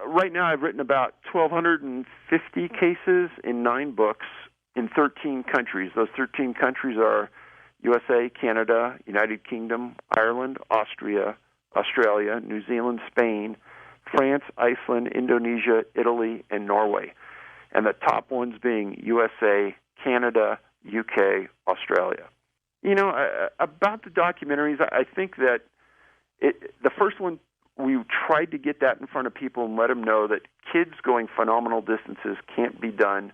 right now I've written about 1,250 cases in 9 books in 13 countries. Those 13 countries are USA, Canada, United Kingdom, Ireland, Austria, Australia, New Zealand, Spain, France, Iceland, Indonesia, Italy, and Norway. And the top ones being USA, Canada, UK, Australia. About the documentaries, I think that the first one, we tried to get that in front of people and let them know that kids going phenomenal distances can't be done.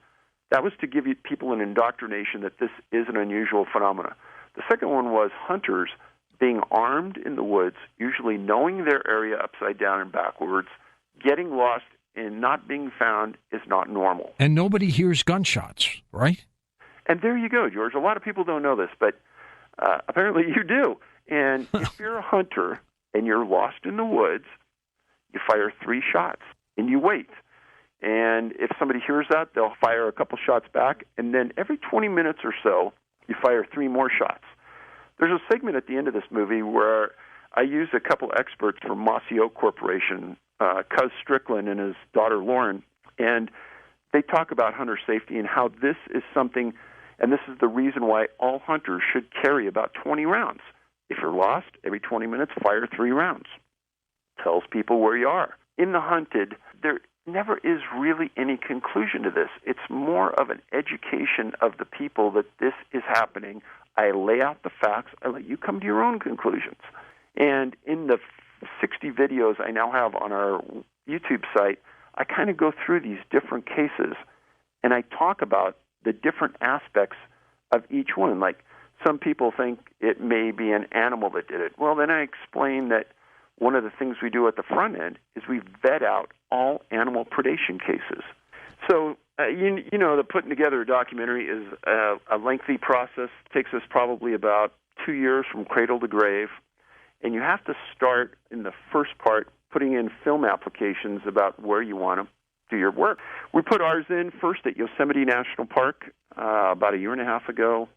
That was to give people an indoctrination that this is an unusual phenomenon. The second one was hunters being armed in the woods, usually knowing their area upside down and backwards, getting lost and not being found is not normal. And nobody hears gunshots, right? And there you go, George. A lot of people don't know this, but apparently you do. And if you're a hunter and you're lost in the woods, you fire 3 shots and you wait. And if somebody hears that, they'll fire a couple shots back. And then every 20 minutes or so, you fire 3 more shots. There's a segment at the end of this movie where I use a couple experts from Mossy Oak Corporation, Cuz Strickland and his daughter Lauren, and they talk about hunter safety and how this is something, and this is the reason why all hunters should carry about 20 rounds. If you're lost, every 20 minutes, fire 3 rounds. Tells people where you are. In the hunted, there never is really any conclusion to this. It's more of an education of the people that this is happening. I lay out the facts. I let you come to your own conclusions. And in the 60 videos I now have on our YouTube site, I kind of go through these different cases, and I talk about the different aspects of each one. Like, some people think it may be an animal that did it. Well, then I explain that one of the things we do at the front end is we vet out all animal predation cases. So, the putting together a documentary is a lengthy process. It takes us probably about 2 years from cradle to grave. And you have to start in the first part putting in film applications about where you want to do your work. We put ours in first at Yosemite National Park about 1.5 years ago.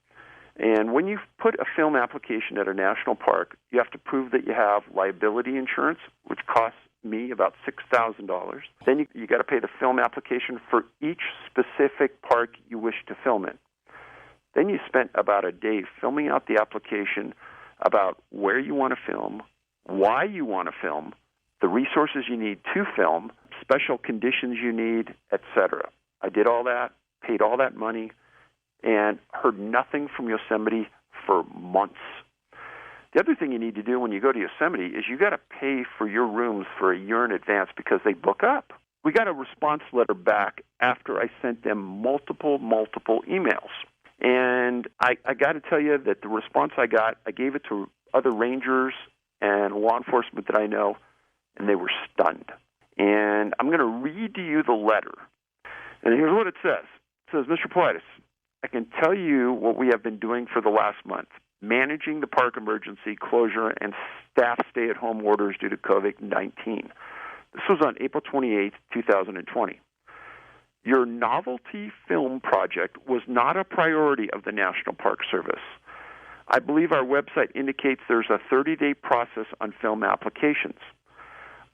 And when you put a film application at a national park, you have to prove that you have liability insurance, which costs me about $6,000. Then you got to pay the film application for each specific park you wish to film in. Then you spent about a day filling out the application about where you want to film, why you want to film, the resources you need to film, special conditions you need, etc. I did all that, paid all that money, and heard nothing from Yosemite for months. The other thing you need to do when you go to Yosemite is you got to pay for your rooms for 1 year in advance because they book up. We got a response letter back after I sent them multiple emails. And I got to tell you that the response I got, I gave it to other rangers and law enforcement that I know, and they were stunned. And I'm going to read to you the letter. And here's what it says. It says, Mr. Paulides, I can tell you what we have been doing for the last month, managing the park emergency closure and staff stay-at-home orders due to COVID-19. This was on April 28, 2020. Your novelty film project was not a priority of the National Park Service. I believe our website indicates there's a 30-day process on film applications.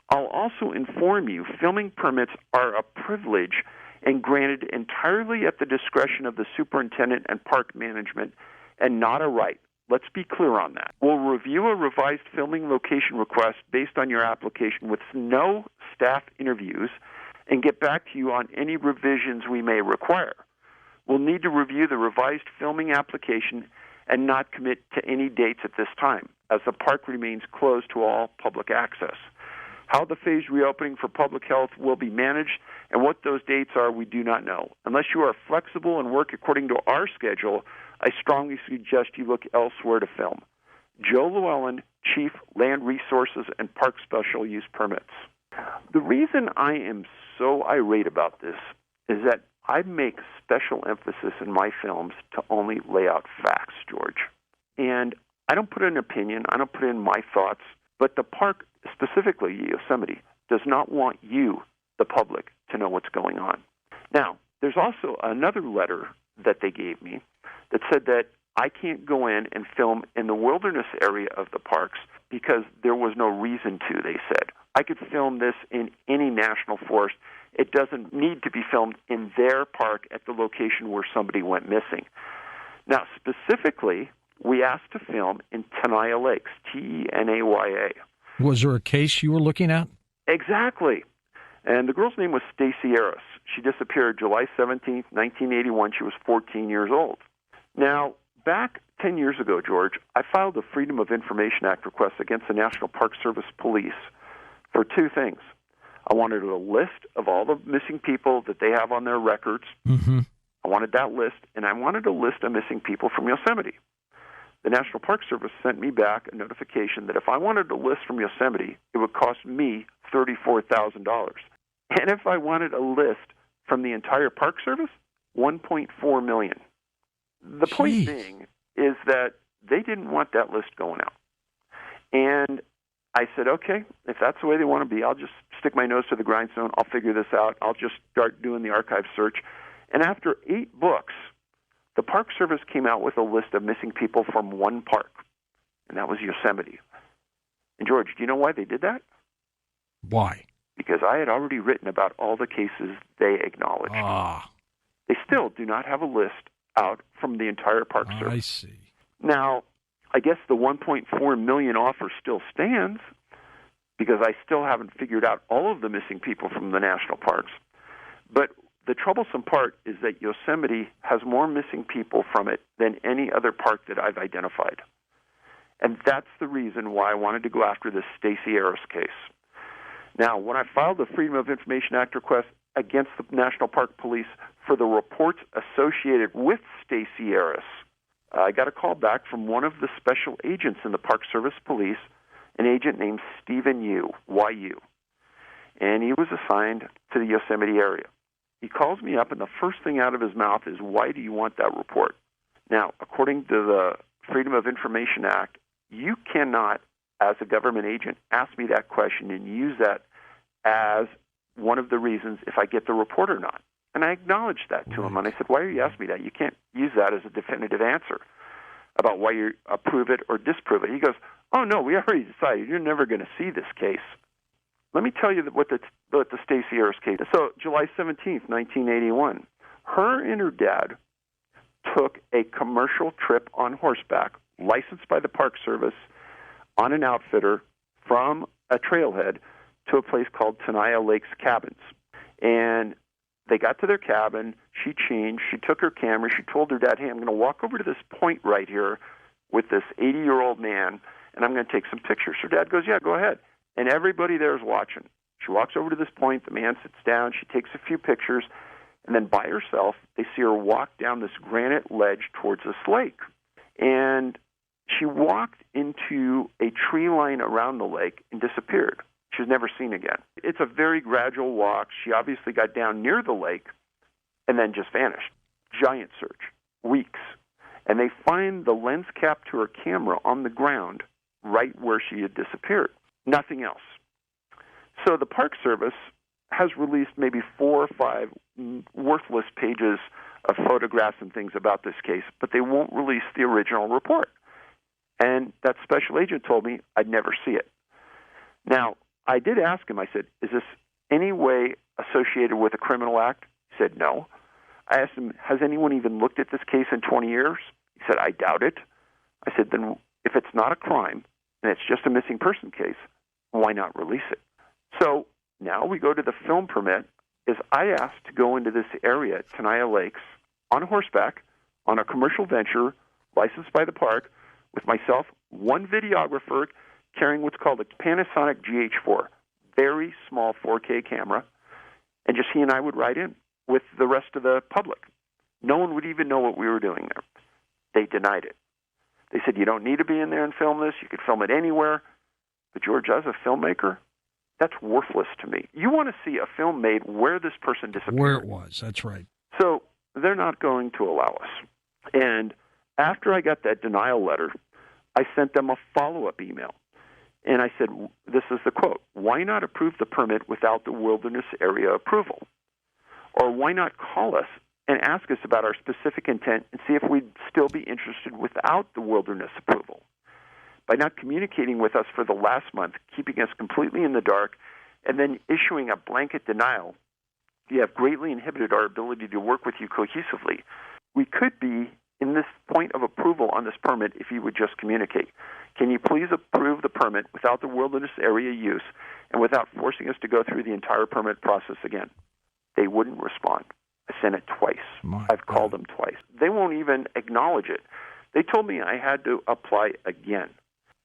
I'll also inform you filming permits are a privilege and granted entirely at the discretion of the superintendent and park management and not a right. Let's be clear on that. We'll review a revised filming location request based on your application with no staff interviews and get back to you on any revisions we may require. We'll need to review the revised filming application and not commit to any dates at this time, as the park remains closed to all public access. How the phased reopening for public health will be managed and what those dates are, we do not know. Unless you are flexible and work according to our schedule, I strongly suggest you look elsewhere to film. Joe Llewellyn, Chief Land Resources and Park Special Use Permits. The reason I am so irate about this is that I make special emphasis in my films to only lay out facts, George. And I don't put in an opinion, I don't put in my thoughts, but the park, specifically Yosemite, does not want you, the public, to know what's going on. Now, there's also another letter that they gave me that said that I can't go in and film in the wilderness area of the parks because there was no reason to, they said. I could film this in any national forest. It doesn't need to be filmed in their park at the location where somebody went missing. Now, specifically, we asked to film in Tenaya Lakes, Tenaya. Was there a case you were looking at? Exactly. And the girl's name was Stacy Harris. She disappeared July 17th, 1981. She was 14 years old. Now, back 10 years ago, George, I filed a Freedom of Information Act request against the National Park Service Police for two things. I wanted a list of all the missing people that they have on their records. Mm-hmm. I wanted that list, and I wanted a list of missing people from Yosemite. The National Park Service sent me back a notification that if I wanted a list from Yosemite, it would cost me $34,000. And if I wanted a list from the entire Park Service, $1.4 million. The point being is that they didn't want that list going out. And I said, okay, if that's the way they want to be, I'll just stick my nose to the grindstone. I'll figure this out. I'll just start doing the archive search. And after 8 books, the Park Service came out with a list of missing people from one park, and that was Yosemite. And, George, do you know why they did that? Why? Because I had already written about all the cases they acknowledged. They still do not have a list out from the entire Park Service. I see. Now, I guess the $1.4 million offer still stands because I still haven't figured out all of the missing people from the national parks. But the troublesome part is that Yosemite has more missing people from it than any other park that I've identified. And that's the reason why I wanted to go after this Stacy Harris case. Now, when I filed the Freedom of Information Act request against the National Park Police for the reports associated with Stacy Harris, I got a call back from one of the special agents in the Park Service Police, an agent named Stephen Yu, Y-U. And he was assigned to the Yosemite area. He calls me up, and the first thing out of his mouth is, why do you want that report? Now, according to the Freedom of Information Act, you cannot, as a government agent, ask me that question and use that as one of the reasons if I get the report or not. And I acknowledged that to him, and I said, why are you asking me that? You can't use that as a definitive answer about why you approve it or disprove it. He goes, oh, no, we already decided you're never going to see this case. Let me tell you what the Stacy Harris case is. So July 17th, 1981, her and her dad took a commercial trip on horseback, licensed by the Park Service, on an outfitter from a trailhead to a place called Tenaya Lakes Cabins. And they got to their cabin. She changed. She took her camera. She told her dad, hey, I'm going to walk over to this point right here with this 80-year-old man, and I'm going to take some pictures. Her dad goes, yeah, go ahead. And everybody there is watching. She walks over to this point. The man sits down. She takes a few pictures. And then by herself, they see her walk down this granite ledge towards this lake. And she walked into a tree line around the lake and disappeared. She was never seen again. It's a very gradual walk. She obviously got down near the lake and then just vanished. Giant search, weeks. And they find the lens cap to her camera on the ground right where she had disappeared. Nothing else. So the Park Service has released maybe 4 or 5 worthless pages of photographs and things about this case, but they won't release the original report. And that special agent told me I'd never see it. Now, I did ask him, I said, is this any way associated with a criminal act? He said, no. I asked him, has anyone even looked at this case in 20 years? He said, I doubt it. I said, then if it's not a crime and it's just a missing person case, why not release it? So now we go to the film permit. Is I asked to go into this area at Tenaya Lakes on horseback on a commercial venture licensed by the park with myself, one videographer carrying what's called a Panasonic GH4, very small 4K camera, and just he and I would ride in with the rest of the public. No one would even know what we were doing there. They denied it. They said, you don't need to be in there and film this. You could film it anywhere. But, George, as a filmmaker, that's worthless to me. You want to see a film made where this person disappeared. Where it was, that's right. So they're not going to allow us. And after I got that denial letter, I sent them a follow-up email. And I said, this is the quote, why not approve the permit without the wilderness area approval? Or why not call us and ask us about our specific intent and see if we'd still be interested without the wilderness approval? by not communicating with us for the last month, keeping us completely in the dark, and then issuing a blanket denial, you have greatly inhibited our ability to work with you cohesively. We could be in this point of approval on this permit if you would just communicate. Can you please approve the permit without the wilderness area use and without forcing us to go through the entire permit process again? They wouldn't respond. I sent it twice. I've called them twice. They won't even acknowledge it. They told me I had to apply again.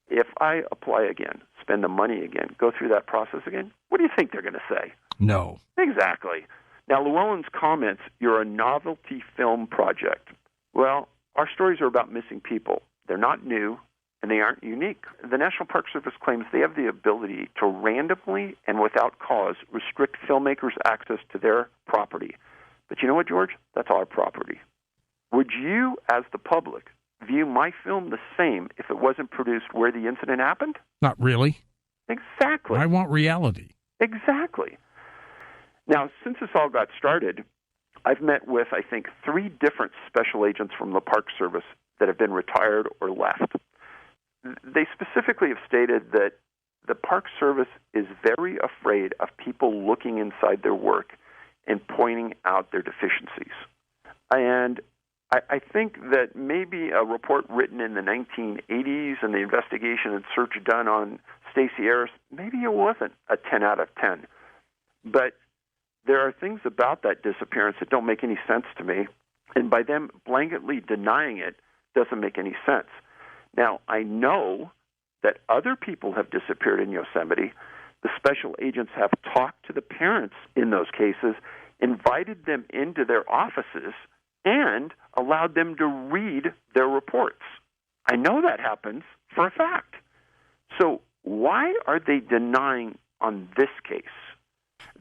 If I apply again, spend the money again, go through that process again, what do you think they're going to say? No. Exactly. Now, Llewellyn's comments, you're a novelty film project. Well, our stories are about missing people. They're not new, and they aren't unique. The National Park Service claims they have the ability to randomly and without cause restrict filmmakers' access to their property. But you know what, George? That's our property. Would you, as the public, view my film the same if it wasn't produced where the incident happened? Not really. Exactly. I want reality. Exactly. Now, since this all got started, I've met with, I think, 3 different special agents from the Park Service that have been retired or left. They specifically have stated that the Park Service is very afraid of people looking inside their work and pointing out their deficiencies. And I think that maybe a report written in the 1980s and the investigation and search done on Stacey Harris, maybe it wasn't a 10 out of 10. But there are things about that disappearance that don't make any sense to me. And by them blanketly denying it doesn't make any sense. Now, I know that other people have disappeared in Yosemite. The special agents have talked to the parents in those cases, invited them into their offices, and allowed them to read their reports. I know that happens for a fact. So why are they denying on this case?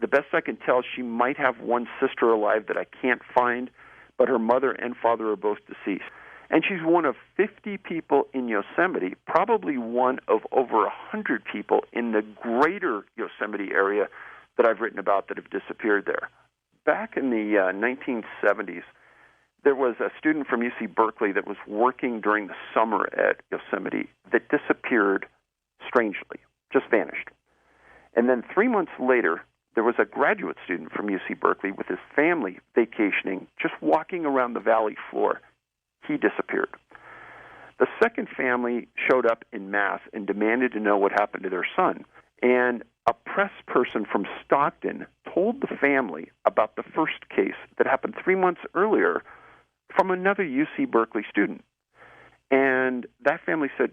The best I can tell, she might have one sister alive that I can't find, but her mother and father are both deceased. And she's one of 50 people in Yosemite, probably one of over 100 people in the greater Yosemite area that I've written about that have disappeared there. Back in the 1970s, there was a student from UC Berkeley that was working during the summer at Yosemite that disappeared strangely, just vanished. And then 3 months later, there was a graduate student from UC Berkeley with his family vacationing, just walking around the valley floor. He disappeared. The second family showed up en masse and demanded to know what happened to their son. And a press person from Stockton told the family about the first case that happened 3 months earlier from another UC Berkeley student. And that family said,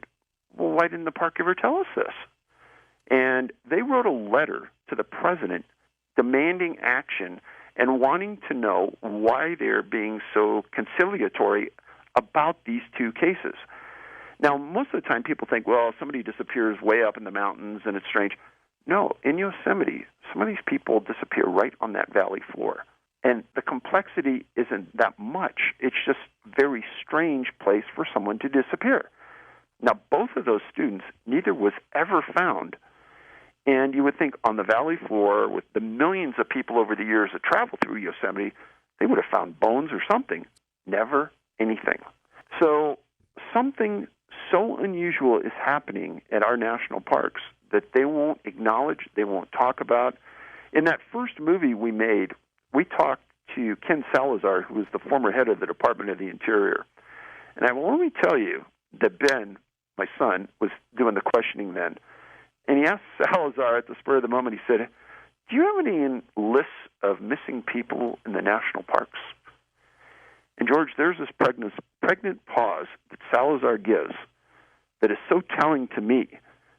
well, why didn't the park ever tell us this? And they wrote a letter to the president demanding action and wanting to know why they're being so conciliatory about these 2 cases. Now, most of the time people think, well, somebody disappears way up in the mountains and it's strange. No, in Yosemite, some of these people disappear right on that valley floor. And the complexity isn't that much. It's just a very strange place for someone to disappear. Now, both of those students, neither was ever found. And you would think on the valley floor, with the millions of people over the years that travel through Yosemite, they would have found bones or something. Never anything. So something so unusual is happening at our national parks that they won't acknowledge, they won't talk about. In that first movie we made, we talked to Ken Salazar, who was the former head of the Department of the Interior. And I will only tell you that Ben, my son, was doing the questioning then. And he asked Salazar at the spur of the moment, he said, do you have any lists of missing people in the national parks? And George, there's this pregnant pause that Salazar gives that is so telling to me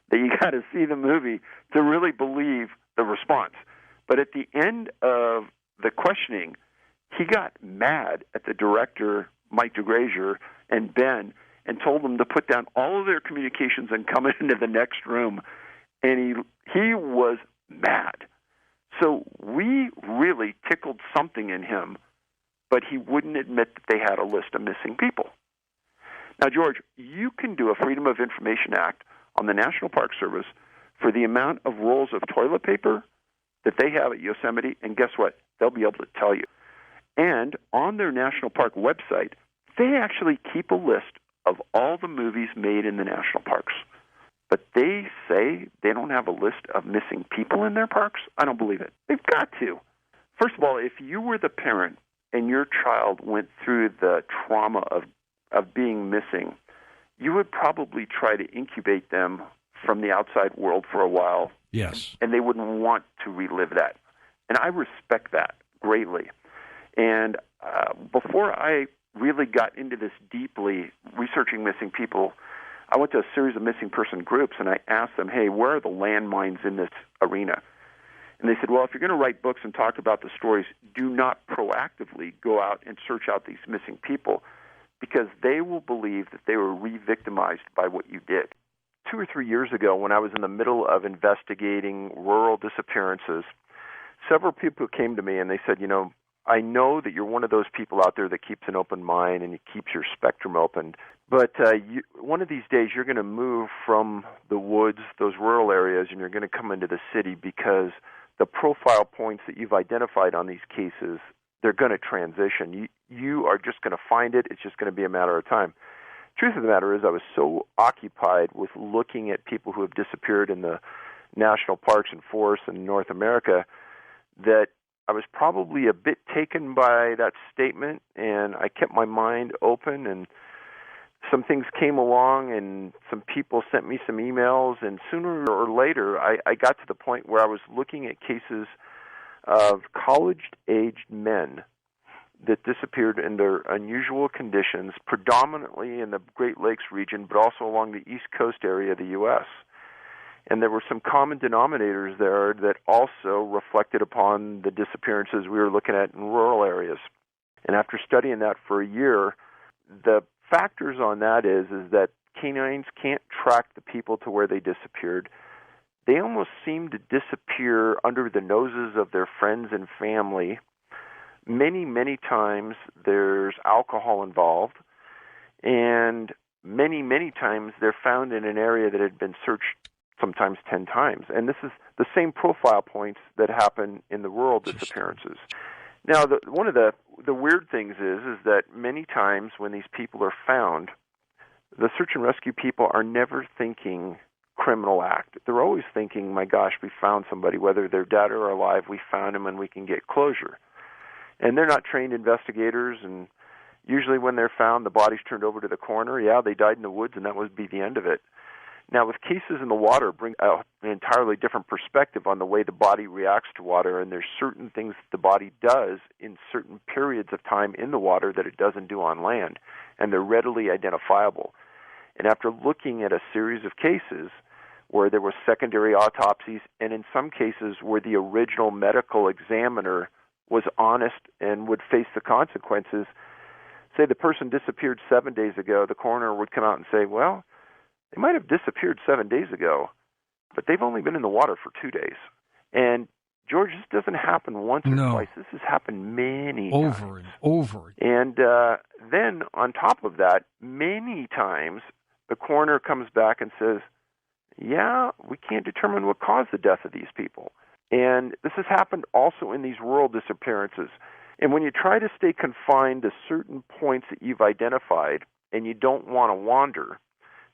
that you got to see the movie to really believe the response. But at the end of the questioning, he got mad at the director, Mike DeGrazier, and Ben, and told them to put down all of their communications and come into the next room. And he was mad. So we really tickled something in him, but he wouldn't admit that they had a list of missing people. Now, George, you can do a Freedom of Information Act on the National Park Service for the amount of rolls of toilet paper that they have at Yosemite, and guess what? They'll be able to tell you. And on their national park website, they actually keep a list of all the movies made in the national parks. But they say they don't have a list of missing people in their parks? I don't believe it. They've got to. First of all, if you were the parent and your child went through the trauma of being missing, you would probably try to incubate them from the outside world for a while. Yes. And they wouldn't want to relive that. And I respect that greatly. And before I really got into this deeply, researching missing people, I went to a series of missing person groups, and I asked them, hey, where are the landmines in this arena? And they said, well, if you're going to write books and talk about the stories, do not proactively go out and search out these missing people, because they will believe that they were re-victimized by what you did. 2 or 3 years ago, when I was in the middle of investigating rural disappearances, several people came to me and they said, I know that you're one of those people out there that keeps an open mind and you keeps your spectrum open, but one of these days you're going to move from the woods, those rural areas, and you're going to come into the city because the profile points that you've identified on these cases, they're going to transition. You are just going to find it. It's just going to be a matter of time. Truth of the matter is I was so occupied with looking at people who have disappeared in the national parks and forests in North America that I was probably a bit taken by that statement, and I kept my mind open, and some things came along, and some people sent me some emails, and sooner or later I got to the point where I was looking at cases of college-aged men that disappeared under unusual conditions, predominantly in the Great Lakes region, but also along the East Coast area of the U.S., and there were some common denominators there that also reflected upon the disappearances we were looking at in rural areas. And after studying that for a year, the factors on that is that canines can't track the people to where they disappeared. They almost seem to disappear under the noses of their friends and family. Many, many times there's alcohol involved, and many, many times they're found in an area that had been searched sometimes 10 times. And this is the same profile points that happen in the rural disappearances. Now, one of the weird things is that many times when these people are found, the search and rescue people are never thinking criminal act. They're always thinking, my gosh, we found somebody, whether they're dead or alive, we found them and we can get closure. And they're not trained investigators, and usually when they're found, the body's turned over to the coroner. Yeah, they died in the woods, and that would be the end of it. Now, with cases in the water, bring an entirely different perspective on the way the body reacts to water, and there's certain things that the body does in certain periods of time in the water that it doesn't do on land, and they're readily identifiable. And after looking at a series of cases where there were secondary autopsies, and in some cases where the original medical examiner was honest and would face the consequences, say the person disappeared 7 days ago, the coroner would come out and say, well, they might have disappeared 7 days ago, but they've only been in the water for 2 days. And, George, this doesn't happen once or twice. This has happened many times. Over and over. And then, on top of that, many times the coroner comes back and says, yeah, we can't determine what caused the death of these people. And this has happened also in these rural disappearances. And when you try to stay confined to certain points that you've identified and you don't want to wander,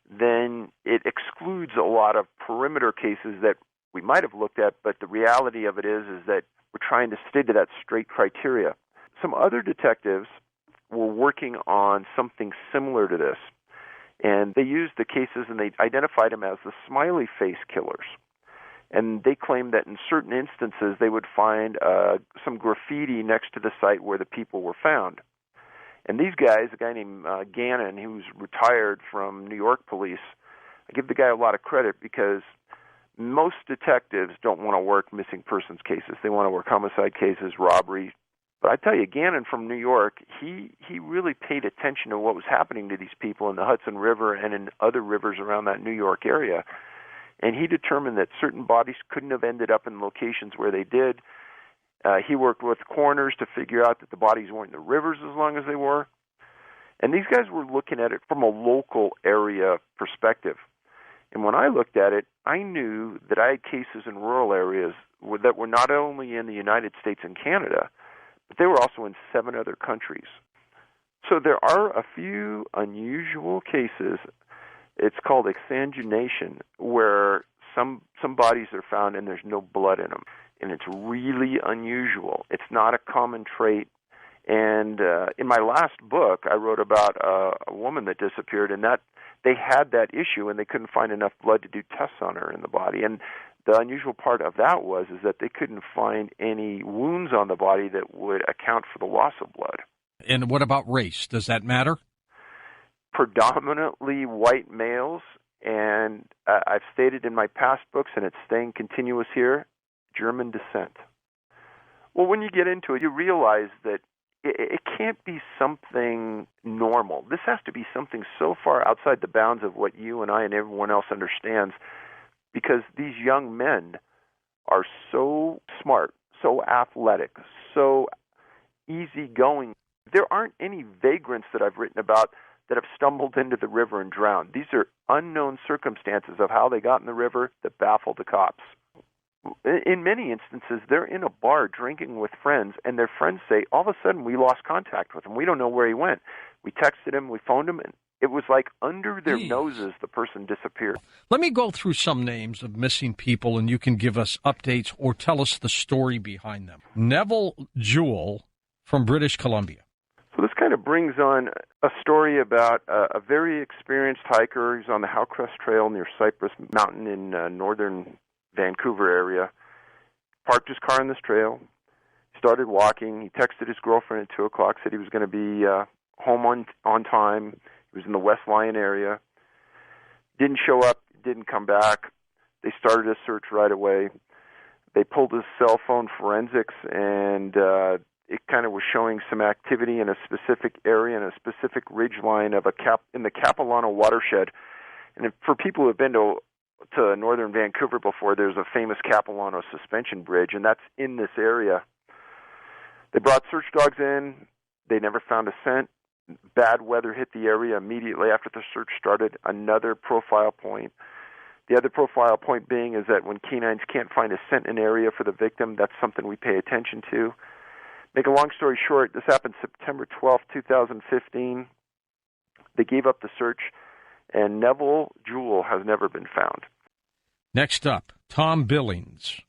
then it excludes a lot of perimeter cases that we might have looked at, but the reality of it is that we're trying to stay to that straight criteria. Some other detectives were working on something similar to this, and they used the cases and they identified them as the smiley face killers. And they claimed that in certain instances they would find some graffiti next to the site where the people were found. And these guys, a guy named Gannon, who's retired from New York police, I give the guy a lot of credit because most detectives don't want to work missing persons cases. They want to work homicide cases, robbery. But I tell you, Gannon from New York, he really paid attention to what was happening to these people in the Hudson River and in other rivers around that New York area. And he determined that certain bodies couldn't have ended up in locations where they did. He worked with coroners to figure out that the bodies weren't in the rivers as long as they were. And these guys were looking at it from a local area perspective. And when I looked at it, I knew that I had cases in rural areas that were not only in the United States and Canada, but they were also in 7 other countries. So there are a few unusual cases It's called exsanguination, where some bodies are found and there's no blood in them, and it's really unusual. It's not a common trait. And in my last book, I wrote about a woman that disappeared, and that they had that issue, and they couldn't find enough blood to do tests on her in the body. And the unusual part of that is that they couldn't find any wounds on the body that would account for the loss of blood. And what about race? Does that matter? Predominantly white males, and I've stated in my past books, and it's staying continuous here, German descent. Well, when you get into it, you realize that it can't be something normal. This has to be something so far outside the bounds of what you and I and everyone else understands, because these young men are so smart, so athletic, so easygoing. There aren't any vagrants that I've written about that have stumbled into the river and drowned. These are unknown circumstances of how they got in the river that baffled the cops. In many instances, they're in a bar drinking with friends, and their friends say, all of a sudden, we lost contact with him. We don't know where he went. We texted him, we phoned him, and it was like under their noses the person disappeared. Let me go through some names of missing people, and you can give us updates or tell us the story behind them. Neville Jewell from British Columbia. So this kind of brings on a story about a very experienced hiker. He's on the Howcrest Trail near Cypress Mountain in northern Vancouver area. Parked his car on this trail, started walking. He texted his girlfriend at 2 o'clock, said he was going to be home on time. He was in the West Lyon area. Didn't show up, didn't come back. They started a search right away. They pulled his cell phone forensics, and it kind of was showing some activity in a specific area, in a specific ridgeline of in the Capilano watershed. And for people who have been to northern Vancouver before, there's a famous Capilano suspension bridge, and that's in this area. They brought search dogs in. They never found a scent. Bad weather hit the area immediately after the search started. Another profile point. The other profile point being is that when canines can't find a scent in an area for the victim, that's something we pay attention to. Make a long story short, this happened September 12th, 2015. They gave up the search, and Neville Jewell has never been found. Next up, Tom Billings.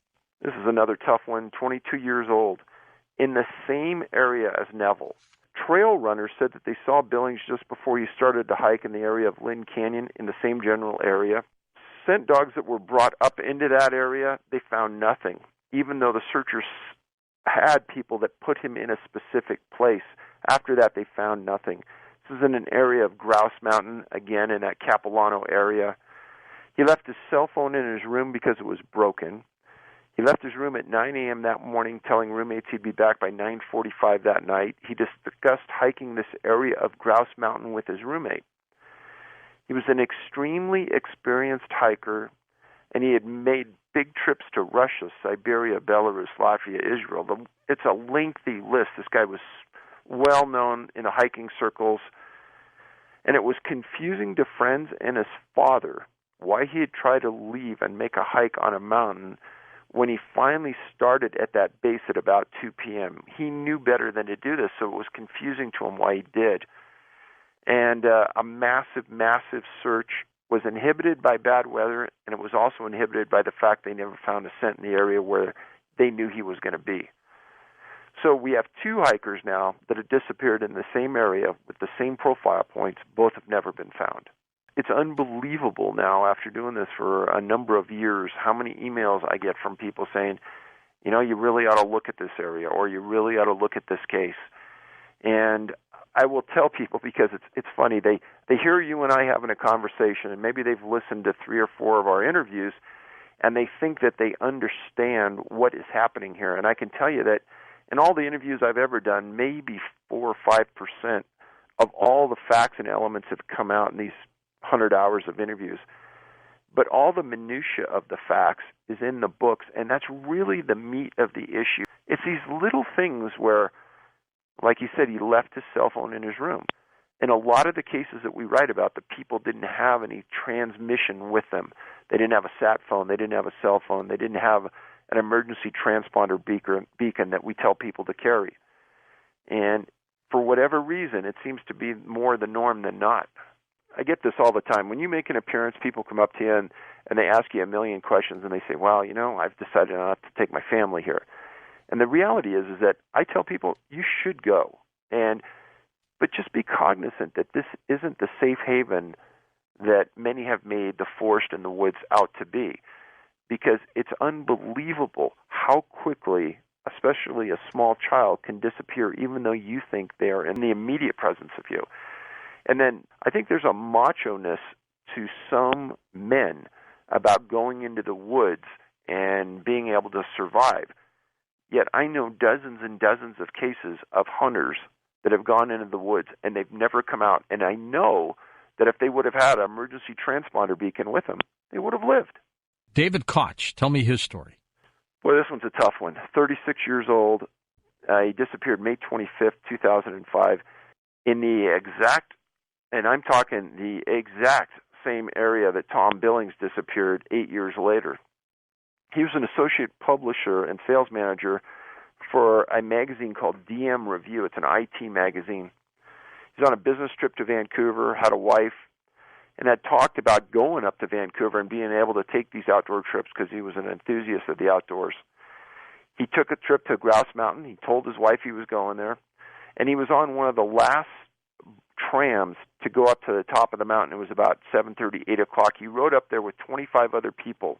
This is another tough one, 22 years old, in the same area as Neville. Trail runners said that they saw Billings just before he started to hike in the area of Lynn Canyon in the same general area. Scent dogs that were brought up into that area, they found nothing, even though the searchers had people that put him in a specific place. After that, they found nothing. This is in an area of Grouse Mountain, again in that Capilano area. He left his cell phone in his room because it was broken. He left his room at 9 a.m. that morning, telling roommates he'd be back by 9:45 that night. He discussed hiking this area of Grouse Mountain with his roommate. He was an extremely experienced hiker, and he had made big trips to Russia, Siberia, Belarus, Latvia, Israel. It's a lengthy list. This guy was well known in the hiking circles, and it was confusing to friends and his father why he had tried to leave and make a hike on a mountain when he finally started at that base at about 2 p.m. He knew better than to do this, so it was confusing to him why he did. And a massive, massive search was inhibited by bad weather, and it was also inhibited by the fact they never found a scent in the area where they knew he was going to be. So we have two hikers now that have disappeared in the same area with the same profile points. Both have never been found. It's unbelievable now, after doing this for a number of years, how many emails I get from people saying, you know, you really ought to look at this area, or you really ought to look at this case. And I will tell people, because it's funny, they hear you and I having a conversation, and maybe they've listened to 3 or 4 of our interviews, and they think that they understand what is happening here. And I can tell you that in all the interviews I've ever done, maybe 4 or 5% of all the facts and elements have come out in these 100 hours of interviews. But all the minutia of the facts is in the books, and that's really the meat of the issue. It's these little things where, like you said, he left his cell phone in his room. In a lot of the cases that we write about, the people didn't have any transmission with them. They didn't have a sat phone. They didn't have a cell phone. They didn't have an emergency transponder beacon that we tell people to carry. And for whatever reason, it seems to be more the norm than not. I get this all the time. When you make an appearance, people come up to you and they ask you a million questions, and they say, well, I've decided not to take my family here. And the reality is that I tell people, you should go. But just be cognizant that this isn't the safe haven that many have made the forest and the woods out to be, because it's unbelievable how quickly, especially a small child, can disappear even though you think they are in the immediate presence of you. And then I think there's a macho-ness to some men about going into the woods and being able to survive. Yet I know dozens and dozens of cases of hunters that have gone into the woods and they've never come out. And I know that if they would have had an emergency transponder beacon with them, they would have lived. David Koch, tell me his story. Boy, this one's a tough one. 36 years old. He disappeared May 25th, 2005, in the exact, and I'm talking the exact same area that Tom Billings disappeared 8 years later. He was an associate publisher and sales manager for a magazine called DM Review. It's an IT magazine. He's on a business trip to Vancouver, had a wife, and had talked about going up to Vancouver and being able to take these outdoor trips because he was an enthusiast of the outdoors. He took a trip to Grouse Mountain. He told his wife he was going there, and he was on one of the last trams to go up to the top of the mountain. It was about 7:30, 8 o'clock. He rode up there with 25 other people.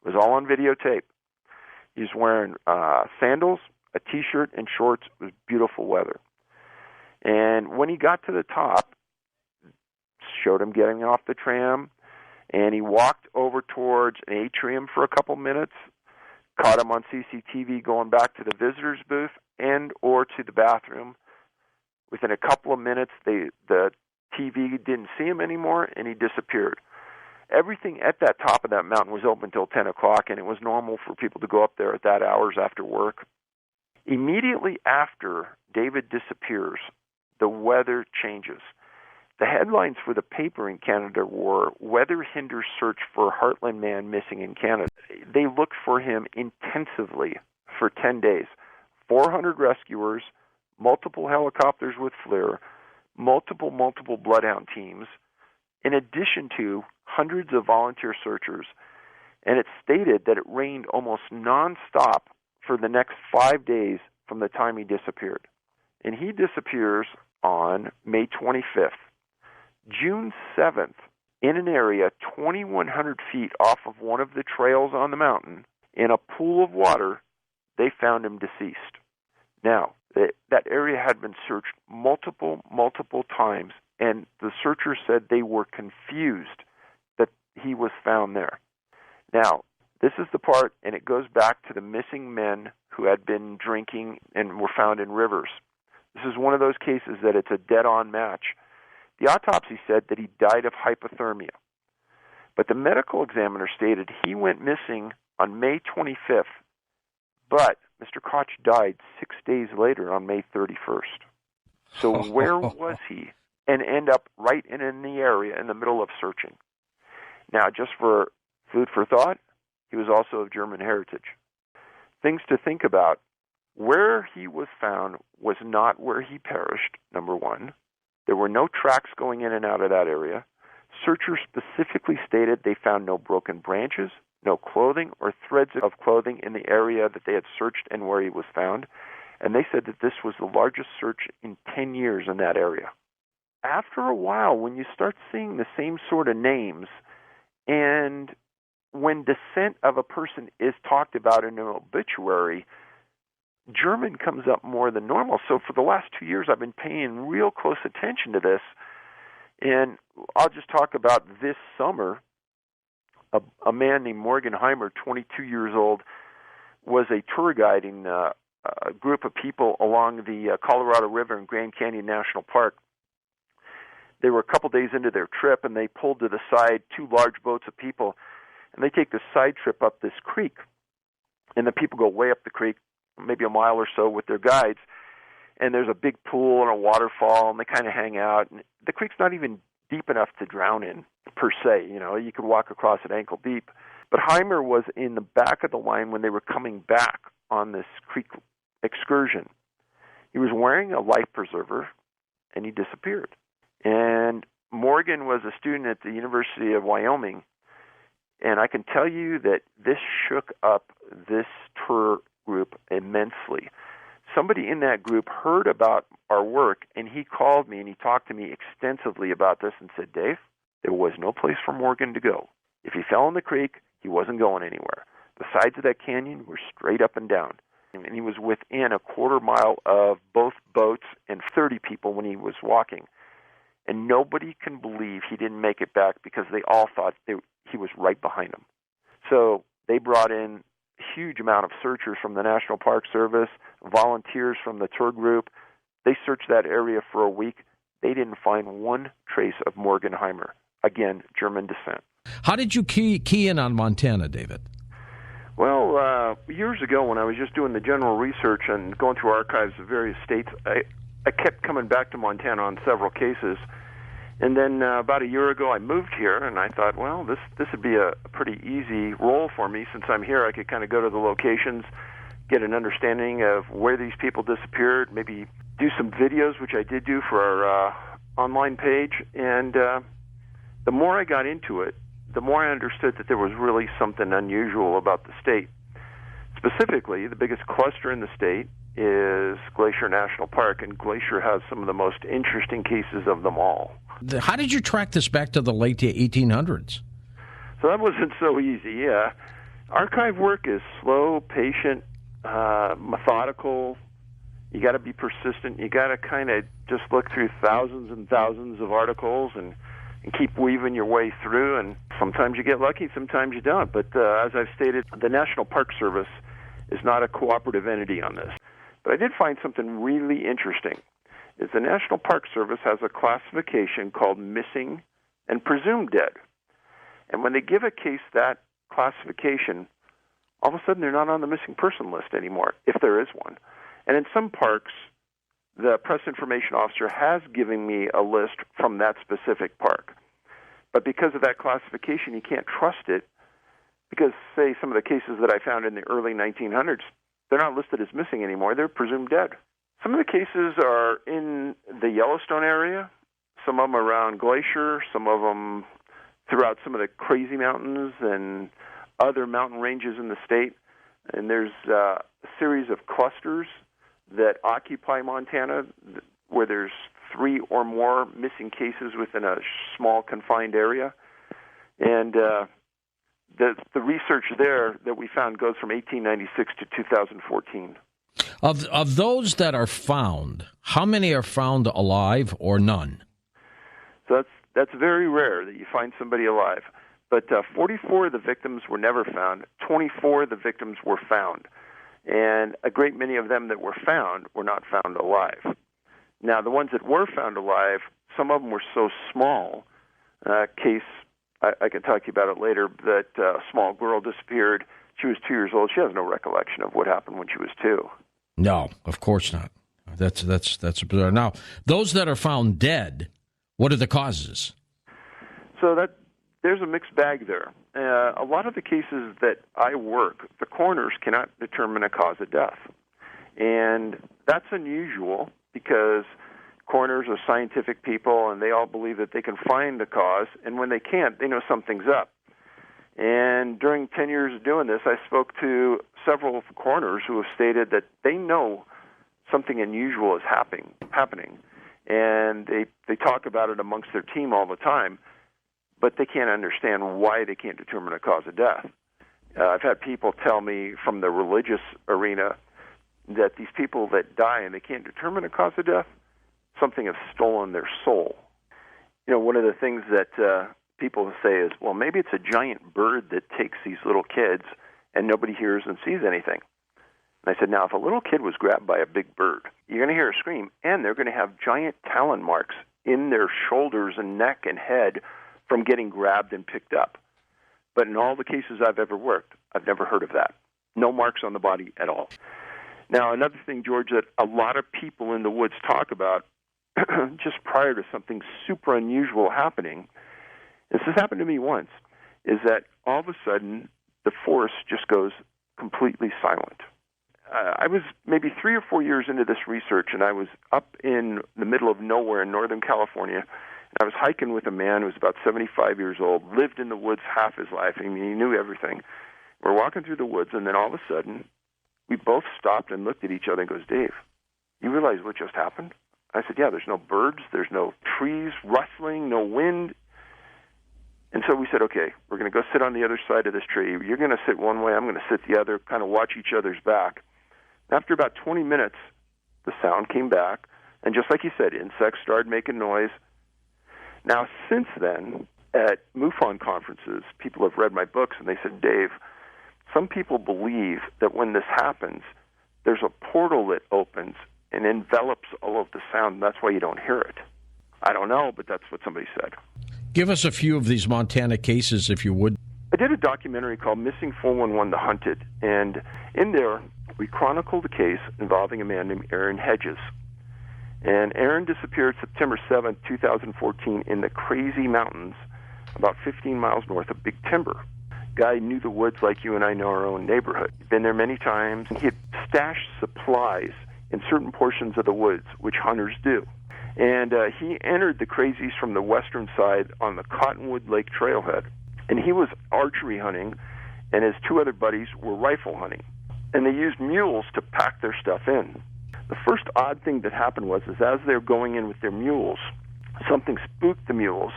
It was all on videotape. He was wearing sandals, a T-shirt, and shorts. It was beautiful weather. And when he got to the top, showed him getting off the tram, and he walked over towards an atrium for a couple minutes, caught him on CCTV going back to the visitor's booth and or to the bathroom. Within a couple of minutes, the TV didn't see him anymore, and he disappeared. Everything at that top of that mountain was open until 10 o'clock, and it was normal for people to go up there at that hours after work. Immediately after David disappears, the weather changes. The headlines for the paper in Canada were, "Weather hinders search for Heartland man missing in Canada." They looked for him intensively for 10 days. 400 rescuers, multiple helicopters with FLIR, multiple bloodhound teams, in addition to hundreds of volunteer searchers. And it stated that it rained almost nonstop for the next 5 days from the time he disappeared. And he disappears on May 25th. June 7th, in an area 2,100 feet off of one of the trails on the mountain, in a pool of water, they found him deceased. Now, that area had been searched multiple times, and the searchers said they were confused that he was found there. Now, this is the part, and it goes back to the missing men who had been drinking and were found in rivers. This is one of those cases that it's a dead-on match. The autopsy said that he died of hypothermia. But the medical examiner stated he went missing on May 25th, but Mr. Koch died 6 days later on May 31st. So where was he? And end up right in the area in the middle of searching. Now, just for food for thought, he was also of German heritage. Things to think about. Where he was found was not where he perished, number one. There were no tracks going in and out of that area. Searchers specifically stated they found no broken branches, no clothing or threads of clothing in the area that they had searched and where he was found. And they said that this was the largest search in 10 years in that area. After a while, when you start seeing the same sort of names, and when descent of a person is talked about in an obituary, German comes up more than normal. So for the last 2 years, I've been paying real close attention to this. And I'll just talk about this summer. A man named Morgan Heimer, 22 years old, was a tour guide in a group of people along the Colorado River in Grand Canyon National Park. They were a couple days into their trip, and they pulled to the side 2 large boats of people, and they take the side trip up this creek. And the people go way up the creek, maybe a mile or so with their guides, and there's a big pool and a waterfall, and they kind of hang out. And the creek's not even deep enough to drown in, per se. You could walk across it ankle deep. But Heimer was in the back of the line when they were coming back on this creek excursion. He was wearing a life preserver, and he disappeared. And Morgan was a student at the University of Wyoming, and I can tell you that this shook up this tour group immensely. Somebody in that group heard about our work, and he called me and he talked to me extensively about this and said, Dave, there was no place for Morgan to go. If he fell in the creek, he wasn't going anywhere. The sides of that canyon were straight up and down. And he was within a quarter mile of both boats and 30 people when he was walking. And nobody can believe he didn't make it back because they all thought he was right behind them. So they brought in a huge amount of searchers from the National Park Service, volunteers from the tour group. They searched that area for a week. They didn't find one trace of Morgenheimer. Again, German descent. How did you key in on Montana, David? Well, years ago when I was just doing the general research and going through archives of various states, I kept coming back to Montana on several cases. And then about a year ago I moved here, and I thought, well, this would be a pretty easy role for me. Since I'm here, I could kind of go to the locations, get an understanding of where these people disappeared, maybe do some videos, which I did do for our online page. And the more I got into it, the more I understood that there was really something unusual about the state. Specifically, the biggest cluster in the state is Glacier National Park, and Glacier has some of the most interesting cases of them all. How did you track this back to the late 1800s? So that wasn't so easy, yeah. Archive work is slow, patient, methodical. You got to be persistent. You got to kind of just look through thousands and thousands of articles and keep weaving your way through, and sometimes you get lucky, sometimes you don't. But as I've stated, the National Park Service is not a cooperative entity on this. But I did find something really interesting, is the National Park Service has a classification called missing and presumed dead. And when they give a case that classification, all of a sudden they're not on the missing person list anymore, if there is one. And in some parks, the press information officer has given me a list from that specific park. But because of that classification, you can't trust it because, say, some of the cases that I found in the early 1900s, they're not listed as missing anymore. They're presumed dead. Some of the cases are in the Yellowstone area, some of them around Glacier, some of them throughout some of the Crazy Mountains and other mountain ranges in the state. And there's a series of clusters that occupy Montana where there's 3 or more missing cases within a small confined area. And the research there that we found goes from 1896 to 2014. Of those that are found, how many are found alive or none? So that's very rare that you find somebody alive. But 44 of the victims were never found. 24 of the victims were found. And a great many of them that were found were not found alive. Now, the ones that were found alive, some of them were so small. Case, I can talk to you about it later, that a small girl disappeared. She was 2 years old. She has no recollection of what happened when she was 2. No, of course not. That's bizarre. Now, those that are found dead, what are the causes? So there's a mixed bag there. A lot of the cases that I work, the coroners cannot determine a cause of death. And that's unusual because coroners are scientific people and they all believe that they can find the cause, and when they can't, they know something's up. And during 10 years of doing this, I spoke to several coroners who have stated that they know something unusual is happening. And they talk about it amongst their team all the time, but they can't understand why they can't determine a cause of death. I've had people tell me from the religious arena that these people that die and they can't determine a cause of death, something has stolen their soul. You know, one of the things that people say is, well, maybe it's a giant bird that takes these little kids and nobody hears and sees anything. And I said, now, if a little kid was grabbed by a big bird, you're going to hear a scream, and they're going to have giant talon marks in their shoulders and neck and head from getting grabbed and picked up. But in all the cases I've ever worked, I've never heard of that. No marks on the body at all. Now, another thing, George, that a lot of people in the woods talk about just prior to something super unusual happening, this has happened to me once, is that all of a sudden the forest just goes completely silent. I was maybe 3 or 4 years into this research, and I was up in the middle of nowhere in Northern California, And I was hiking with a man who was about 75 years old, lived in the woods half his life. I mean, he knew everything. We're walking through the woods, and then all of a sudden, we both stopped and looked at each other and goes, Dave, you realize what just happened? I said, yeah, there's no birds, there's no trees rustling, no wind. And so we said, okay, we're going to go sit on the other side of this tree. You're going to sit one way, I'm going to sit the other, kind of watch each other's back. After about 20 minutes, the sound came back, and just like you said, insects started making noise. Now, since then, at MUFON conferences, people have read my books, and they said, Dave, some people believe that when this happens, there's a portal that opens and envelops all of the sound, and that's why you don't hear it. I don't know, but that's what somebody said. Give us a few of these Montana cases, if you would. I did a documentary called Missing 411 The Hunted, and in there we chronicled a case involving a man named Aaron Hedges. And Aaron disappeared September 7th, 2014 in the Crazy Mountains, about 15 miles north of Big Timber. Guy knew the woods like you and I know our own neighborhood. He'd been there many times. He had stashed supplies in certain portions of the woods, which hunters do. And he entered the Crazies from the western side on the Cottonwood Lake trailhead. And he was archery hunting, and his two other buddies were rifle hunting. And they used mules to pack their stuff in. The first odd thing that happened was, as they were going in with their mules, something spooked the mules,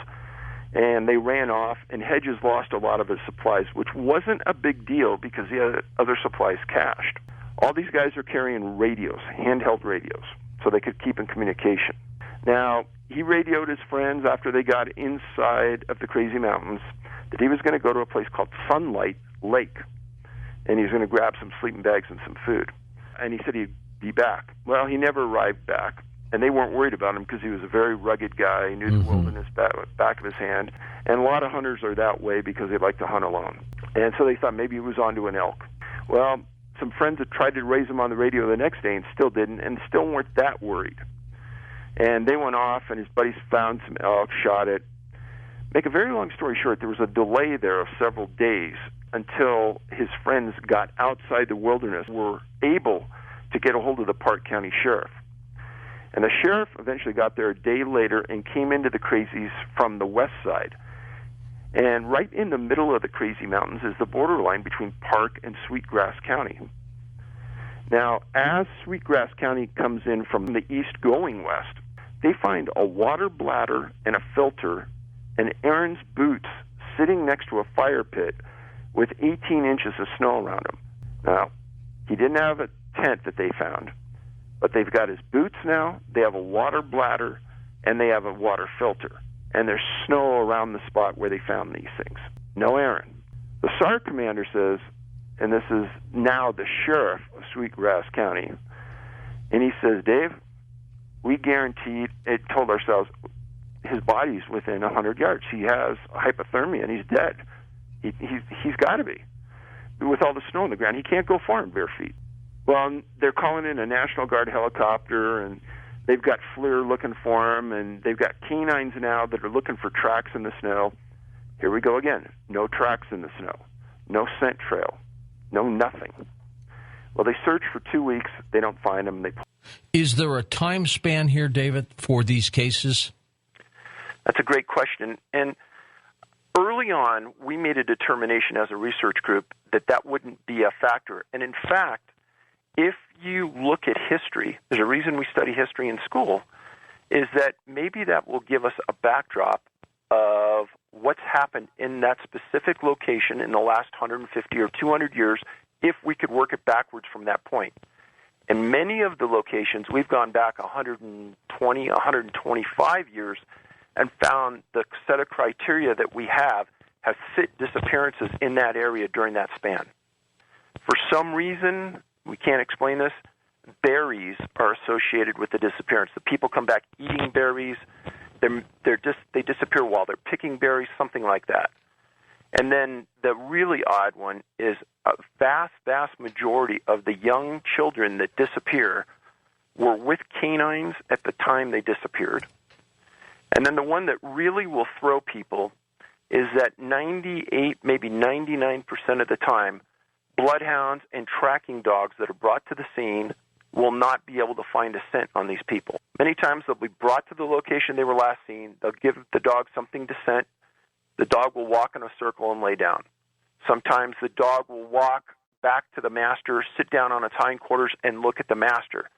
and they ran off, and Hedges lost a lot of his supplies, which wasn't a big deal because he had other supplies cached. All these guys are carrying radios, handheld radios, so they could keep in communication. Now, he radioed his friends after they got inside of the Crazy Mountains that he was going to go to a place called Sunlight Lake, and he was going to grab some sleeping bags and some food. And he said he'd be back. Well, he never arrived back, and they weren't worried about him because he was a very rugged guy. He knew the wilderness back of his hand, and a lot of hunters are that way because they like to hunt alone. And so they thought maybe he was onto an elk. Well, some friends had tried to raise him on the radio the next day and still didn't, and still weren't that worried. And they went off, and his buddies found some elk, shot it. Make a very long story short, there was a delay there of several days until his friends got outside the wilderness, were able to get a hold of the Park County Sheriff. And the sheriff eventually got there a day later and came into the Crazies from the west side. And right in the middle of the Crazy Mountains is the borderline between Park and Sweetgrass County. Now, as Sweetgrass County comes in from the east going west, they find a water bladder and a filter and Aaron's boots sitting next to a fire pit with 18 inches of snow around him. Now, he didn't have a tent that they found, but they've got his boots now, they have a water bladder, and they have a water filter. And there's snow around the spot where they found these things. No Aaron. The SAR commander says, and this is now the sheriff of Sweetgrass County, and he says, Dave, we told ourselves, his body's within 100 yards. He has hypothermia, and he's dead. He's got to be. With all the snow on the ground, he can't go far in bare feet. Well, they're calling in a National Guard helicopter, and they've got FLIR looking for him, and they've got canines now that are looking for tracks in the snow. Here we go again. No tracks in the snow. No scent trail. No nothing. Well, they search for 2 weeks. They don't find him. Is there a time span here, David, for these cases? That's a great question. And early on, we made a determination as a research group that that wouldn't be a factor. And in fact, if you look at history, there's a reason we study history in school, is that maybe that will give us a backdrop of what's happened in that specific location in the last 150 or 200 years if we could work it backwards from that point. In many of the locations, we've gone back 120, 125 years and found the set of criteria that we have fit disappearances in that area during that span. For some reason, we can't explain this, berries are associated with the disappearance. The people come back eating berries. They disappear while they're picking berries, something like that. And then the really odd one is a vast, vast majority of the young children that disappear were with canines at the time they disappeared. And then the one that really will throw people is that 98, maybe 99% of the time, bloodhounds and tracking dogs that are brought to the scene will not be able to find a scent on these people. Many times they'll be brought to the location they were last seen. They'll give the dog something to scent. The dog will walk in a circle and lay down. Sometimes the dog will walk back to the master, sit down on its hindquarters, and look at the master.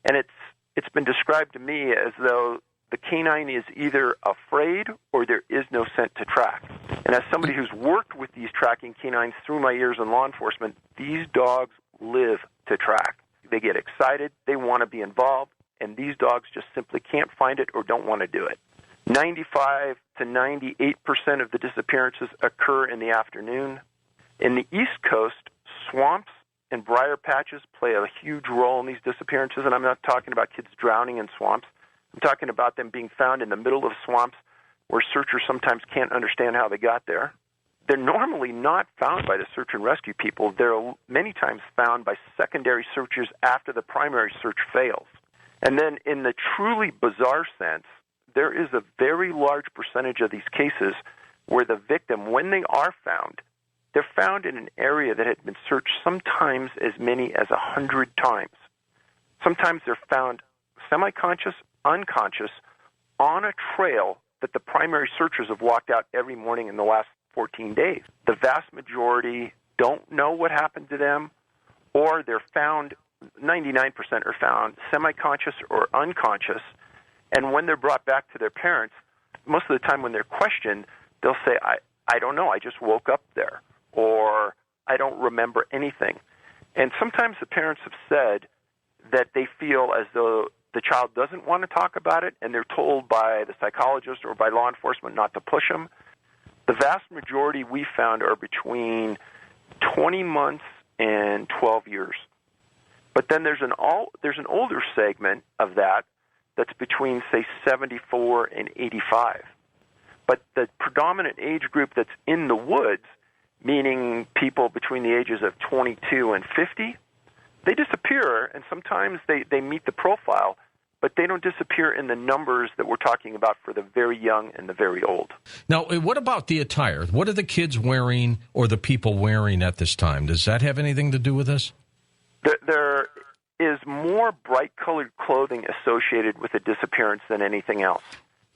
And it's been described to me as though the canine is either afraid or there is no scent to track. And as somebody who's worked with these tracking canines through my years in law enforcement, these dogs live to track. They get excited, they want to be involved, and these dogs just simply can't find it or don't want to do it. 95 to 98% of the disappearances occur in the afternoon. In the East Coast, swamps and briar patches play a huge role in these disappearances, and I'm not talking about kids drowning in swamps. I'm talking about them being found in the middle of swamps where searchers sometimes can't understand how they got there. They're normally not found by the search and rescue people. They're many times found by secondary searchers after the primary search fails. And then in the truly bizarre sense, there is a very large percentage of these cases where the victim, when they are found, they're found in an area that had been searched sometimes as many as 100 times. Sometimes they're found semi-conscious, unconscious, on a trail that the primary searchers have walked out every morning in the last 14 days. The vast majority don't know what happened to them, or they're found, 99% are found semi-conscious or unconscious, and when they're brought back to their parents, most of the time when they're questioned, they'll say, I don't know, I just woke up there, or I don't remember anything. And sometimes the parents have said that they feel as though the child doesn't want to talk about it, and they're told by the psychologist or by law enforcement not to push them. The vast majority we found are between 20 months and 12 years. But then there's an older segment of that that's between, say, 74 and 85. But the predominant age group that's in the woods, meaning people between the ages of 22 and 50, they disappear, and sometimes they meet the profile, but they don't disappear in the numbers that we're talking about for the very young and the very old. Now, what about the attire? What are the kids wearing or the people wearing at this time? Does that have anything to do with this? There is more bright-colored clothing associated with a disappearance than anything else.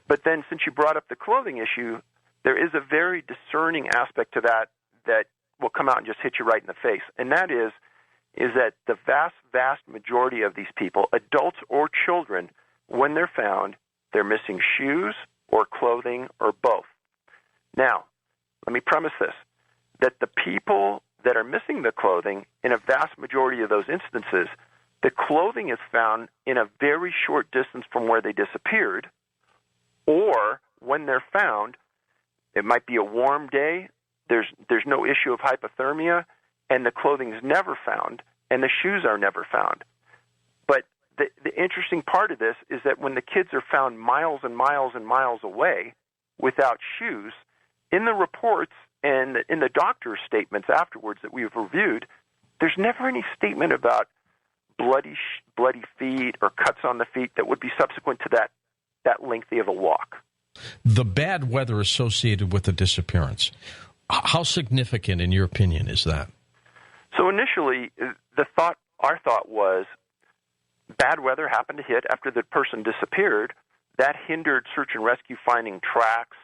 But then, since you brought up the clothing issue, there is a very discerning aspect to that will come out and just hit you right in the face, and that is that the vast majority of these people, adults or children, when they're found, they're missing shoes or clothing or both. Now, let me premise this, that the people that are missing the clothing, in a vast majority of those instances, the clothing is found in a very short distance from where they disappeared, or when they're found, it might be a warm day, there's no issue of hypothermia, and the clothing is never found, and the shoes are never found. But the interesting part of this is that when the kids are found miles and miles and miles away without shoes, in the reports and in the doctor's statements afterwards that we've reviewed, there's never any statement about bloody feet or cuts on the feet that would be subsequent to that lengthy of a walk. The bad weather associated with the disappearance, how significant, in your opinion, is that? So initially, our thought was bad weather happened to hit after the person disappeared. That hindered search and rescue finding tracks,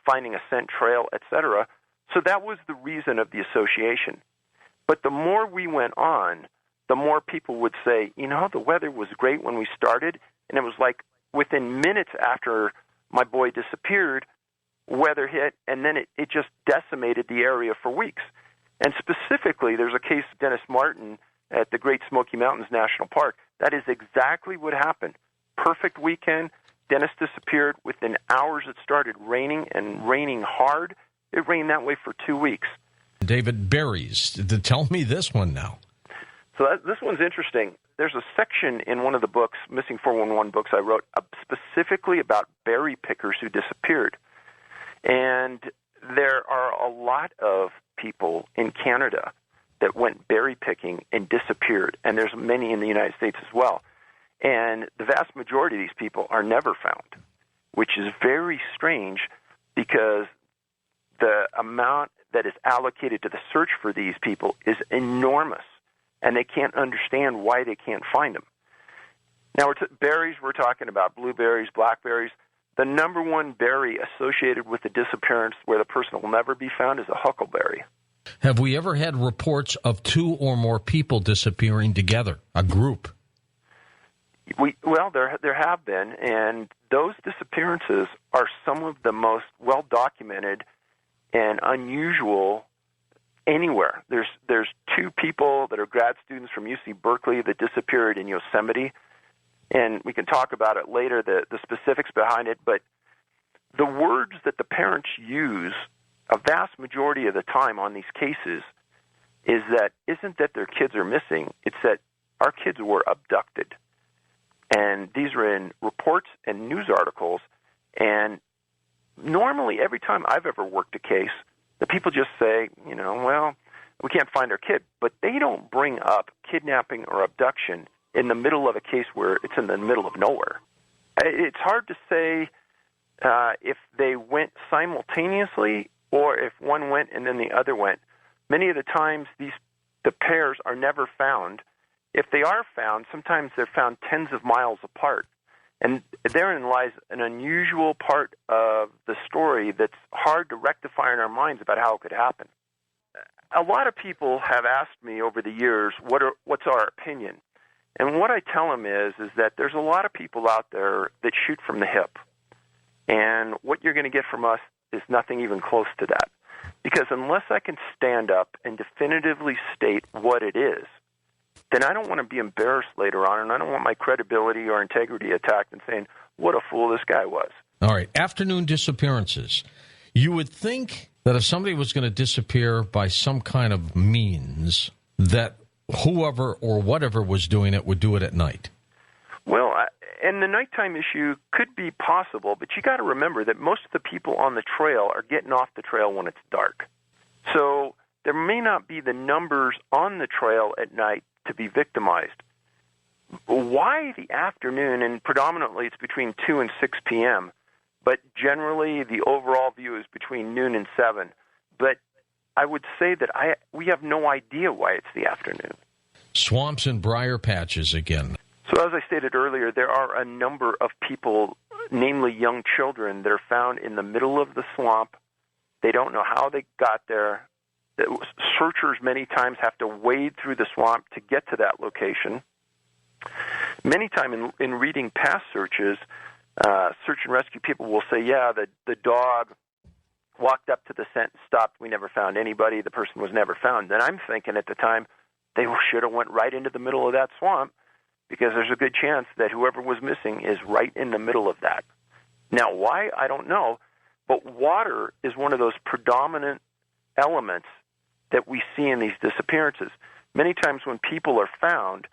finding a scent trail, etc. So that was the reason of the association. But the more we went on, the more people would say, the weather was great when we started, and it was like within minutes after my boy disappeared, weather hit, and then it just decimated the area for weeks. And specifically, there's a case of Dennis Martin at the Great Smoky Mountains National Park. That is exactly what happened. Perfect weekend. Dennis disappeared. Within hours, it started raining, and raining hard. It rained that way for 2 weeks. David, berries. Tell me this one now. So this one's interesting. There's a section in one of the books, Missing 411 books I wrote, specifically about berry pickers who disappeared. And there are a lot of people in Canada that went berry picking and disappeared, and there's many in the United States as well. And the vast majority of these people are never found, which is very strange because the amount that is allocated to the search for these people is enormous. and they can't understand why they can't find them. Now, berries we're talking about, blueberries, blackberries. The number one berry associated with the disappearance where the person will never be found is a huckleberry. Have we ever had reports of 2 or more people disappearing together, a group? Well, there have been, and those disappearances are some of the most well-documented and unusual anywhere. There's 2 people that are grad students from UC Berkeley that disappeared in Yosemite, and we can talk about it later, the specifics behind it, but the words that the parents use a vast majority of the time on these cases isn't that their kids are missing, it's that our kids were abducted. And these are in reports and news articles, and normally every time I've ever worked a case, the people just say, well, we can't find our kid, but they don't bring up kidnapping or abduction in the middle of a case where it's in the middle of nowhere. It's hard to say if they went simultaneously or if one went and then the other went. Many of the times the pairs are never found. If they are found, sometimes they're found tens of miles apart. And therein lies an unusual part of the story that's hard to rectify in our minds about how it could happen. A lot of people have asked me over the years, what's our opinion? And what I tell them is that there's a lot of people out there that shoot from the hip. And what you're going to get from us is nothing even close to that. Because unless I can stand up and definitively state what it is, then I don't want to be embarrassed later on, and I don't want my credibility or integrity attacked and saying, what a fool this guy was. All right, afternoon disappearances. You would think that if somebody was going to disappear by some kind of means, that whoever or whatever was doing it would do it at night. Well, and the nighttime issue could be possible, but you got to remember that most of the people on the trail are getting off the trail when it's dark. So there may not be the numbers on the trail at night to be victimized. Why the afternoon? And predominantly it's between 2 and 6 p.m., but generally the overall view is between noon and 7. But I would say that we have no idea why it's the afternoon. Swamps and briar patches again. So as I stated earlier, there are a number of people, namely young children, that are found in the middle of the swamp. They don't know how they got there. Searchers many times have to wade through the swamp to get to that location. Many times in reading past searches, search and rescue people will say, the dog walked up to the scent and stopped. We never found anybody. The person was never found. Then I'm thinking at the time they should have went right into the middle of that swamp because there's a good chance that whoever was missing is right in the middle of that. Now, why? I don't know. But water is one of those predominant elements that we see in these disappearances. Many times when people are found,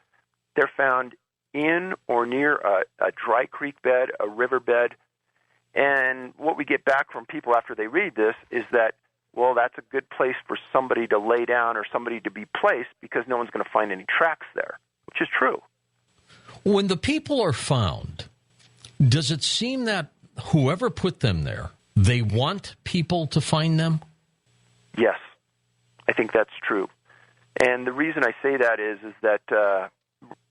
they're found in or near a dry creek bed, a river bed, and what we get back from people after they read this is that, well, that's a good place for somebody to lay down or somebody to be placed because no one's going to find any tracks there, which is true. When the people are found, does it seem that whoever put them there, they want people to find them? Yes, I think that's true. And the reason I say that is that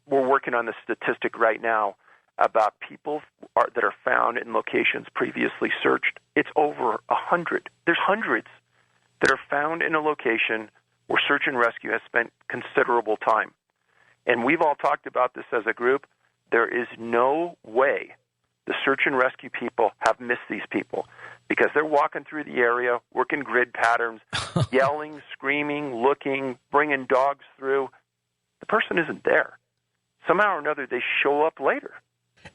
we're working on the statistic right now about people that are found in locations previously searched. It's over 100. There's hundreds that are found in a location where search and rescue has spent considerable time. And we've all talked about this as a group. There is no way the search and rescue people have missed these people because they're walking through the area, working grid patterns, yelling, screaming, looking, bringing dogs through. The person isn't there. Somehow or another, they show up later.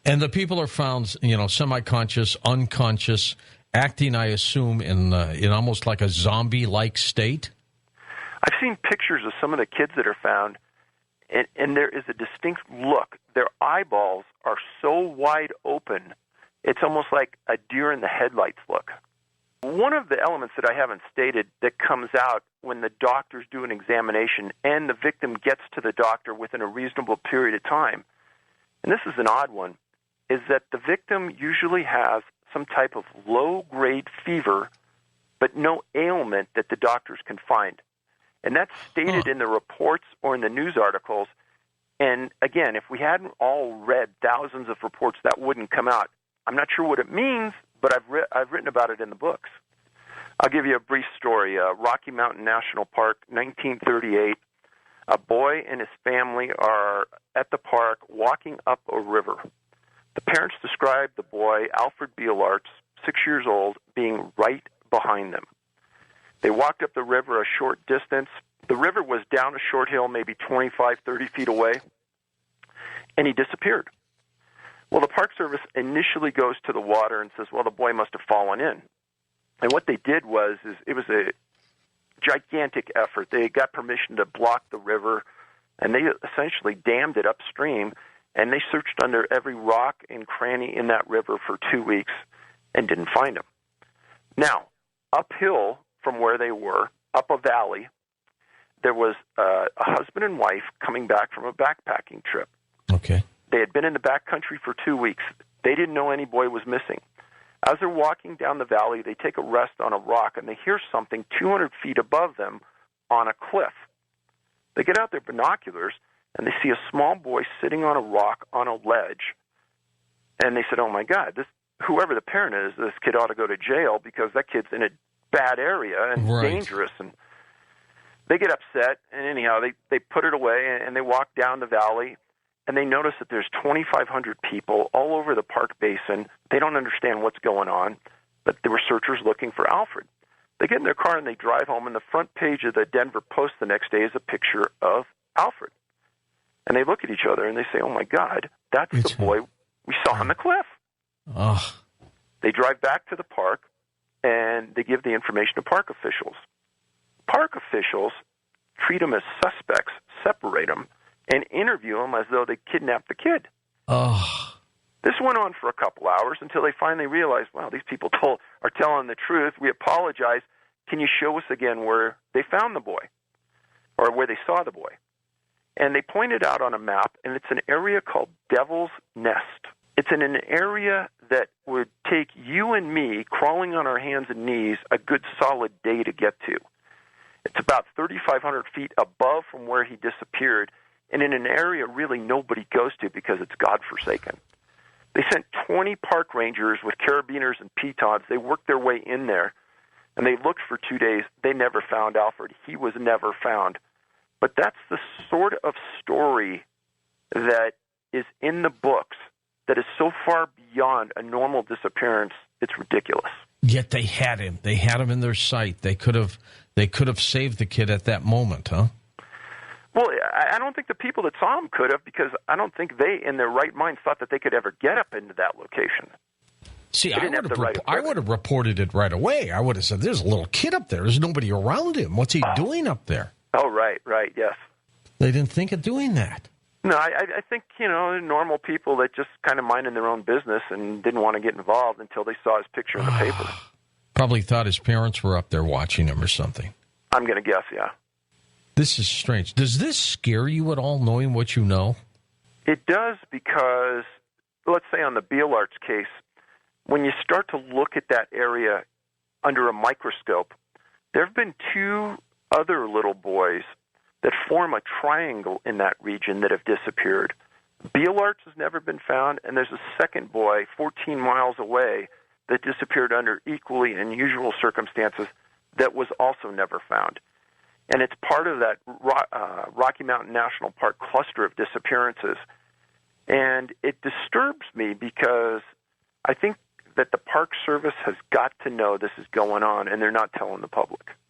And the people are found, semi-conscious, unconscious, acting, I assume, in almost like a zombie-like state? I've seen pictures of some of the kids that are found, and there is a distinct look. Their eyeballs are so wide open, it's almost like a deer in the headlights look. One of the elements that I haven't stated that comes out when the doctors do an examination and the victim gets to the doctor within a reasonable period of time, and this is an odd one, is that the victim usually has some type of low-grade fever, but no ailment that the doctors can find. And that's stated in the reports or in the news articles. And again, if we hadn't all read thousands of reports, that wouldn't come out. I'm not sure what it means, but I've written about it in the books. I'll give you a brief story. Rocky Mountain National Park, 1938. A boy and his family are at the park walking up a river. The parents describe the boy, Alfred Beelarts, 6 years old, being right behind them. They walked up the river a short distance. The river was down a short hill, maybe 25, 30 feet away, and he disappeared. Well, the Park Service initially goes to the water and says, well, the boy must have fallen in. And what they did was it was a gigantic effort. They got permission to block the river, and they essentially dammed it upstream, and they searched under every rock and cranny in that river for 2 weeks and didn't find him. Now, uphill from where they were, up a valley, there was a husband and wife coming back from a backpacking trip. Okay. They had been in the backcountry for 2 weeks. They didn't know any boy was missing. As they're walking down the valley, they take a rest on a rock, and they hear something 200 feet above them on a cliff. They get out their binoculars, and they see a small boy sitting on a rock on a ledge. And they said, oh, my God, whoever the parent is, this kid ought to go to jail because that kid's in a bad area and dangerous. And they get upset, and anyhow, they put it away, and they walk down the valley, and they notice that there's 2,500 people all over the park basin. They don't understand what's going on, but there were searchers looking for Alfred. They get in their car and they drive home, and the front page of the Denver Post the next day is a picture of Alfred. And they look at each other and they say, oh, my God, that's the boy we saw on the cliff. Oh. They drive back to the park, and they give the information to park officials. Park officials treat them as suspects, separate them, and interview them as though they kidnapped the kid. Oh. This went on for a couple hours until they finally realized, wow, these people are telling the truth. We apologize. Can you show us again where they found the boy or where they saw the boy? And they pointed out on a map, and it's an area called Devil's Nest. It's in an area that would take you and me, crawling on our hands and knees, a good solid day to get to. It's about 3,500 feet above from where he disappeared, and in an area really nobody goes to because it's godforsaken. They sent 20 park rangers with carabiners and pitons. They worked their way in there, and they looked for 2 days. They never found Alfred. He was never found. But that's the sort of story that is in the books that is so far beyond a normal disappearance, it's ridiculous. Yet they had him. They had him in their sight. They could have saved the kid at that moment, huh? Well, I don't think the people that saw him could have, because I don't think they, in their right minds, thought that they could ever get up into that location. See, I would have reported it right away. I would have said, there's a little kid up there. There's nobody around him. What's he doing up there? Oh, right, yes. They didn't think of doing that. No, I think, normal people that just kind of minded their own business and didn't want to get involved until they saw his picture in the paper. Probably thought his parents were up there watching him or something. I'm going to guess, yeah. This is strange. Does this scare you at all, knowing what you know? It does, because, let's say on the Beelarts case, when you start to look at that area under a microscope, there have been two other little boys that form a triangle in that region that have disappeared. Beelarts has never been found, and there's a second boy 14 miles away that disappeared under equally unusual circumstances that was also never found. And it's part of that Rocky Mountain National Park cluster of disappearances. And it disturbs me because I think that the Park Service has got to know this is going on, and they're not telling the public.